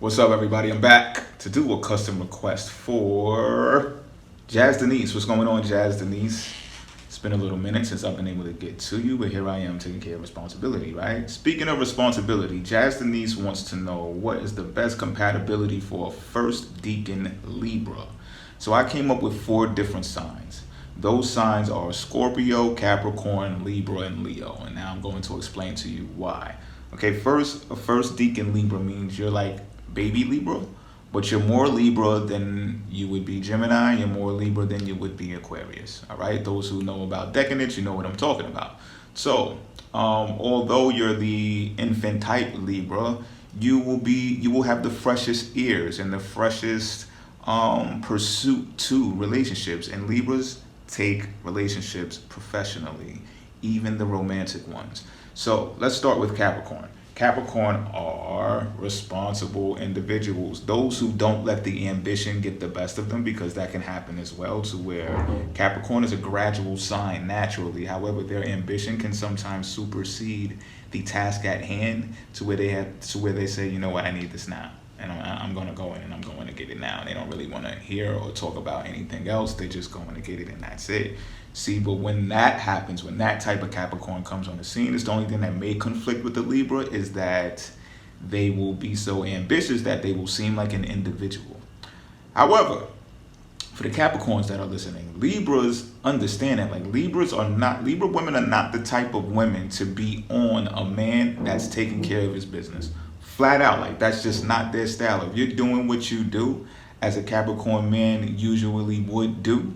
What's up, everybody? I'm back to do a custom request for Jazz Denise. What's going on, Jazz Denise? It's been a little minute since I've been able to get to you, but here I am taking care of responsibility, right? Speaking of responsibility, Jazz Denise wants to know what is the best compatibility for a first Decan Libra. So I came up with 4 different signs. Those signs are Scorpio, Capricorn, Libra, and Leo. And now I'm going to explain to you why. Okay, first, a first Decan Libra means you're like baby Libra, but you're more Libra than you would be Gemini. You're more Libra than you would be Aquarius. All right, those who know about decadence, you know what I'm talking about. So, although you're the infant type Libra, you will have the freshest ears and the freshest pursuit to relationships. And Libras take relationships professionally, even the romantic ones. So let's start with Capricorn. Capricorn are responsible individuals, those who don't let the ambition get the best of them, because that can happen as well, to where Capricorn is a gradual sign naturally. However, their ambition can sometimes supersede the task at hand, to where they say, you know what, I need this now, and I'm going to go in and I'm going to get it now. And they don't really want to hear or talk about anything else. They're just going to get it and that's it. See, but when that happens, when that type of Capricorn comes on the scene, it's the only thing that may conflict with the Libra is that they will be so ambitious that they will seem like an individual. However, for the Capricorns that are listening, Libras understand that, like, Libra women are not the type of women to be on a man that's taking care of his business. Flat out, like, that's just not their style. If you're doing what you do as a Capricorn man usually would do,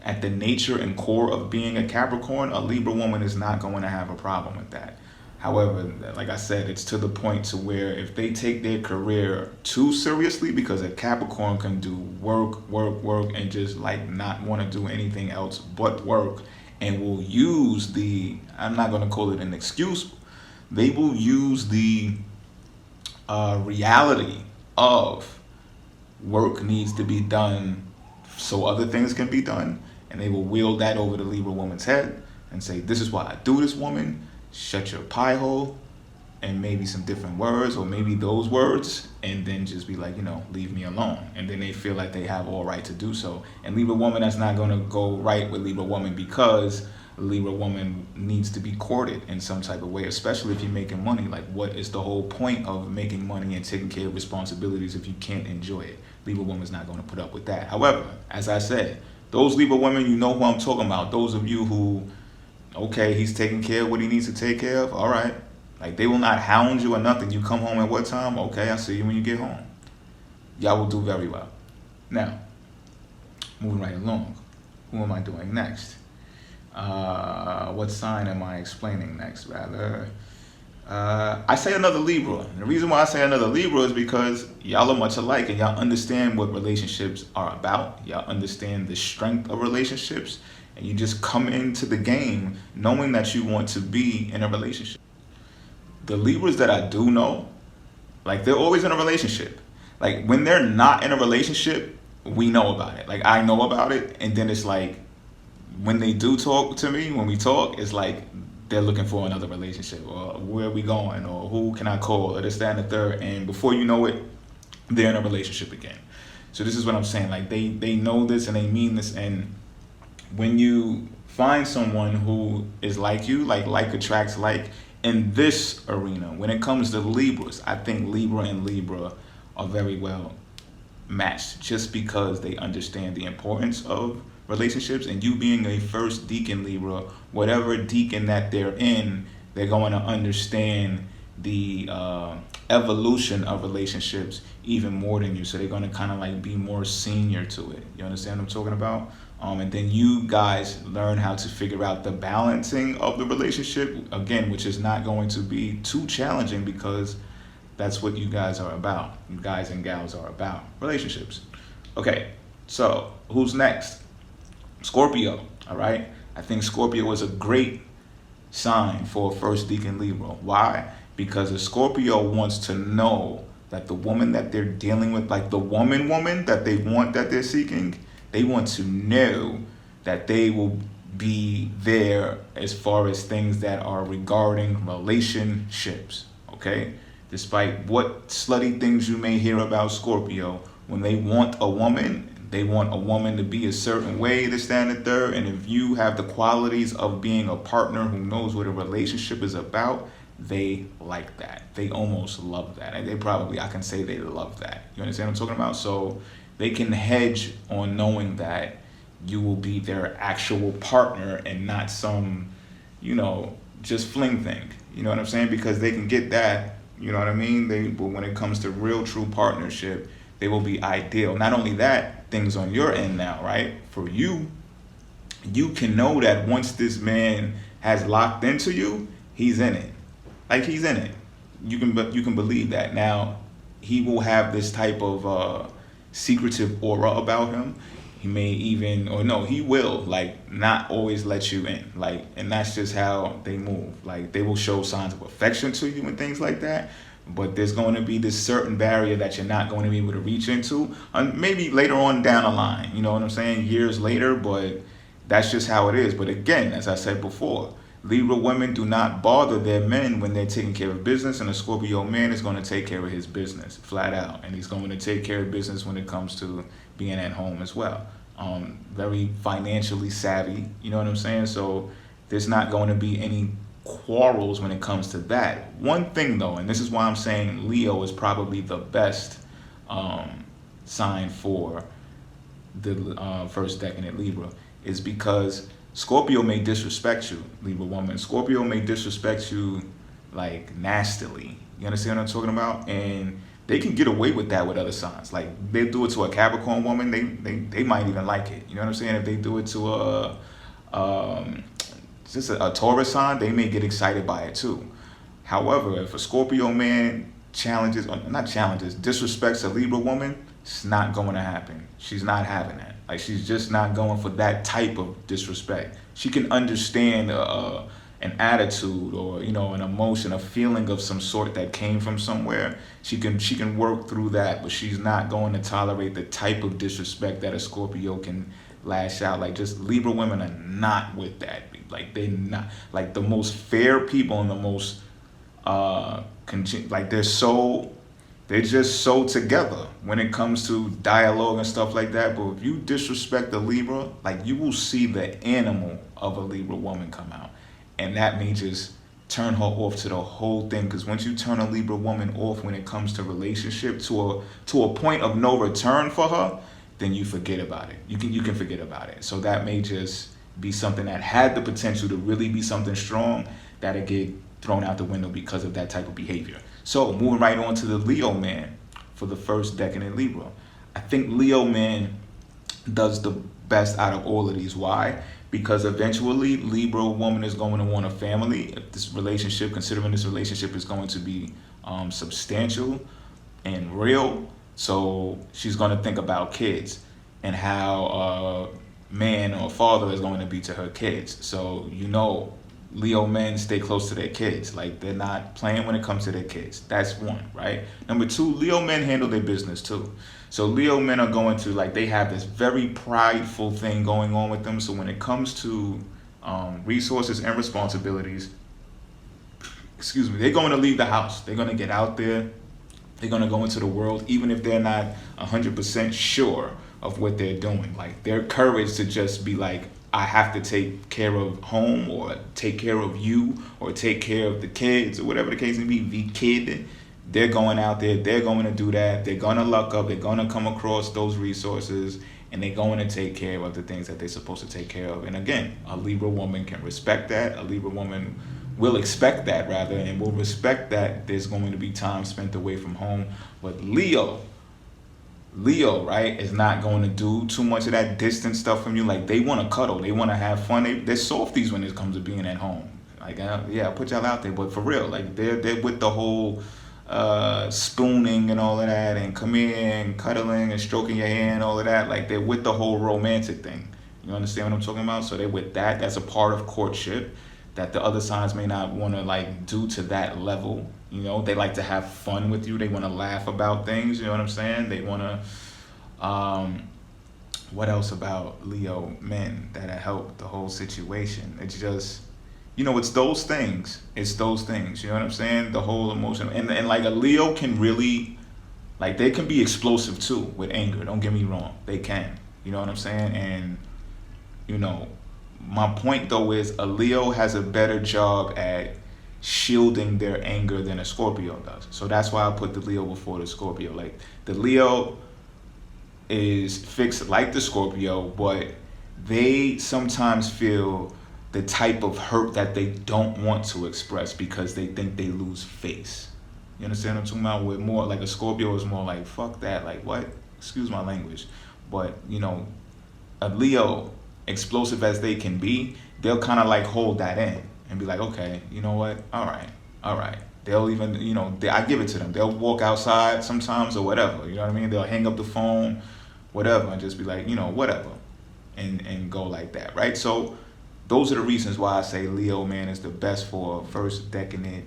at the nature and core of being a Capricorn, a Libra woman is not going to have a problem with that. However, like I said, it's to the point to where if they take their career too seriously, because a Capricorn can do work, and just like not want to do anything else but work, and will use I'm not going to call it an excuse, they will use the reality of work needs to be done so other things can be done, and they will wield that over the Libra woman's head and say, this is why I do this, woman, shut your pie hole, and maybe some different words, or maybe those words, and then just be like, leave me alone. And then they feel like they have all right to do so. And Libra woman, that's not going to go right with Libra woman, because Libra woman needs to be courted in some type of way, especially if you're making money. Like, what is the whole point of making money and taking care of responsibilities if you can't enjoy it? Libra woman's not going to put up with that. However, as I said, those Libra women, you know who I'm talking about. Those of you who, okay, he's taking care of what he needs to take care of, all right. Like, they will not hound you or nothing. You come home at what time? Okay, I'll see you when you get home. Y'all will do very well. Now, moving right along. Who am I doing next? What sign am I explaining next, rather? I say another Libra. And the reason why I say another Libra is because y'all are much alike, and y'all understand what relationships are about. Y'all understand the strength of relationships, and you just come into the game knowing that you want to be in a relationship. The Libras that I do know, like, they're always in a relationship. Like, when they're not in a relationship, we know about it. Like, I know about it, and then it's like, when they do talk to me, when we talk, it's like they're looking for another relationship, or where are we going, or who can I call, or this, that, and the third. And before you know it, they're in a relationship again. So this is what I'm saying. Like, they know this and they mean this. And when you find someone who is like you, like attracts like, in this arena, when it comes to Libras, I think Libra and Libra are very well matched, just because they understand the importance of relationships. And you being a first Decan Libra, whatever Decan that they're in, they're going to understand the evolution of relationships even more than you. So they're going to kind of like be more senior to it. You understand what I'm talking about? And then you guys learn how to figure out the balancing of the relationship, again, which is not going to be too challenging, because that's what you guys are about. You guys and gals are about relationships. Okay, so who's next? Scorpio, all right? I think Scorpio is a great sign for a first Decan Libra. Why? Because a Scorpio wants to know that the woman that they're dealing with, like the woman that they want, that they're seeking, they want to know that they will be there as far as things that are regarding relationships, okay? Despite what slutty things you may hear about Scorpio, when they want a woman, they want a woman to be a certain way, this, that, and the third. And if you have the qualities of being a partner who knows what a relationship is about, they like that. They almost love that. And they probably, I can say they love that. You understand what I'm talking about? So they can hedge on knowing that you will be their actual partner and not some, just fling thing. You know what I'm saying? Because they can get that, you know what I mean? But when it comes to real true partnership, they will be ideal. Not only that, things on your end now, right? For you, you can know that once this man has locked into you, he's in it. Like, he's in it. You can believe that. Now, he will have this type of secretive aura about him. He may even, or no, he will, like, not always let you in. Like, and that's just how they move. Like, they will show signs of affection to you and things like that. But there's going to be this certain barrier that you're not going to be able to reach into. Maybe later on down the line, you know what I'm saying? Years later, but that's just how it is. But again, as I said before, Libra women do not bother their men when they're taking care of business, and a Scorpio man is going to take care of his business, flat out. And he's going to take care of business when it comes to being at home as well. Very financially savvy, you know what I'm saying? So there's not going to be any quarrels when it comes to that. One thing though, and this is why I'm saying Leo is probably the best sign for the first decan at Libra, is because Scorpio may disrespect you, Libra woman. Scorpio may disrespect you like nastily. You understand what I'm talking about? And they can get away with that with other signs. Like, they do it to a Capricorn woman, they might even like it. You know what I'm saying? If they do it to a Taurus sign, they may get excited by it too. However, if a Scorpio man disrespects a Libra woman, it's not going to happen. She's not having that. Like, she's just not going for that type of disrespect. She can understand an attitude or, an emotion, a feeling of some sort that came from somewhere. She can work through that, but she's not going to tolerate the type of disrespect that a Scorpio can lash out. Like, just Libra women are not with that. Like, they're not, like, the most fair people and the most like, they're just so together when it comes to dialogue and stuff like that. But if you disrespect a Libra, like, you will see the animal of a Libra woman come out, and that may just turn her off to the whole thing. Because once you turn a Libra woman off when it comes to relationship to a point of no return for her, then you forget about it. You can forget about it. So that may just be something that had the potential to really be something strong that'll get thrown out the window because of that type of behavior. So moving right on to the Leo man for the first decan in Libra. I think Leo man does the best out of all of these. Why? Because eventually Libra woman is going to want a family. If this relationship, considering this relationship is going to be substantial and real, so she's going to think about kids and how a man or father is going to be to her kids. So, Leo men stay close to their kids. Like, they're not playing when it comes to their kids. That's one, right? Number two, Leo men handle their business too. So Leo men are going to, like, they have this very prideful thing going on with them. So when it comes to resources and responsibilities, they're going to leave the house. They're going to get out there. They're going to go into the world, even if they're not 100% sure of what they're doing. Like, their courage to just be like, I have to take care of home, or take care of you, or take care of the kids, or whatever the case may be, the kid. They're going out there, they're going to do that, they're going to luck up, they're going to come across those resources, and they're going to take care of the things that they're supposed to take care of. And again, a Libra woman can respect that. A Libra woman will expect that, rather, and will respect that there's going to be time spent away from home. But Leo, right, is not going to do too much of that distant stuff from you. Like, they want to cuddle, they want to have fun. They're softies when it comes to being at home. Like, I'll put y'all out there, but for real, like, they're with the whole spooning and all of that, and come in and cuddling and stroking your hand, all of that. Like, they're with the whole romantic thing. You understand what I'm talking about? So they're with that. That's a part of courtship that the other signs may not want to, like, do to that level. They like to have fun with you. They want to laugh about things. You know what I'm saying? They want to, what else about Leo men that'll help the whole situation? It's just, it's those things. It's those things. You know what I'm saying? The whole emotion, and like a Leo can really, like, they can be explosive too with anger. Don't get me wrong, they can. You know what I'm saying? And you know, my point though is a Leo has a better job at shielding their anger than a Scorpio does. So that's why I put the Leo before the Scorpio. Like the Leo is fixed like the Scorpio, but they sometimes feel the type of hurt that they don't want to express because they think they lose face. You understand what I'm talking about? With more like a Scorpio is more like, fuck that, like what? Excuse my language. But a Leo, explosive as they can be, they'll kind of like hold that in and be like, okay, you know what? All right. They'll even, I give it to them. They'll walk outside sometimes or whatever. You know what I mean? They'll hang up the phone, whatever, and just be like, whatever, and go like that, right? So those are the reasons why I say Leo, man, is the best for first decadent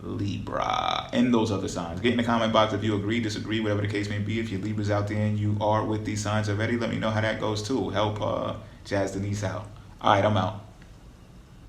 Libra and those other signs. Get in the comment box if you agree, disagree, whatever the case may be. If your Libra's out there and you are with these signs already, let me know how that goes too. Help Jazz Denise out. All right, I'm out.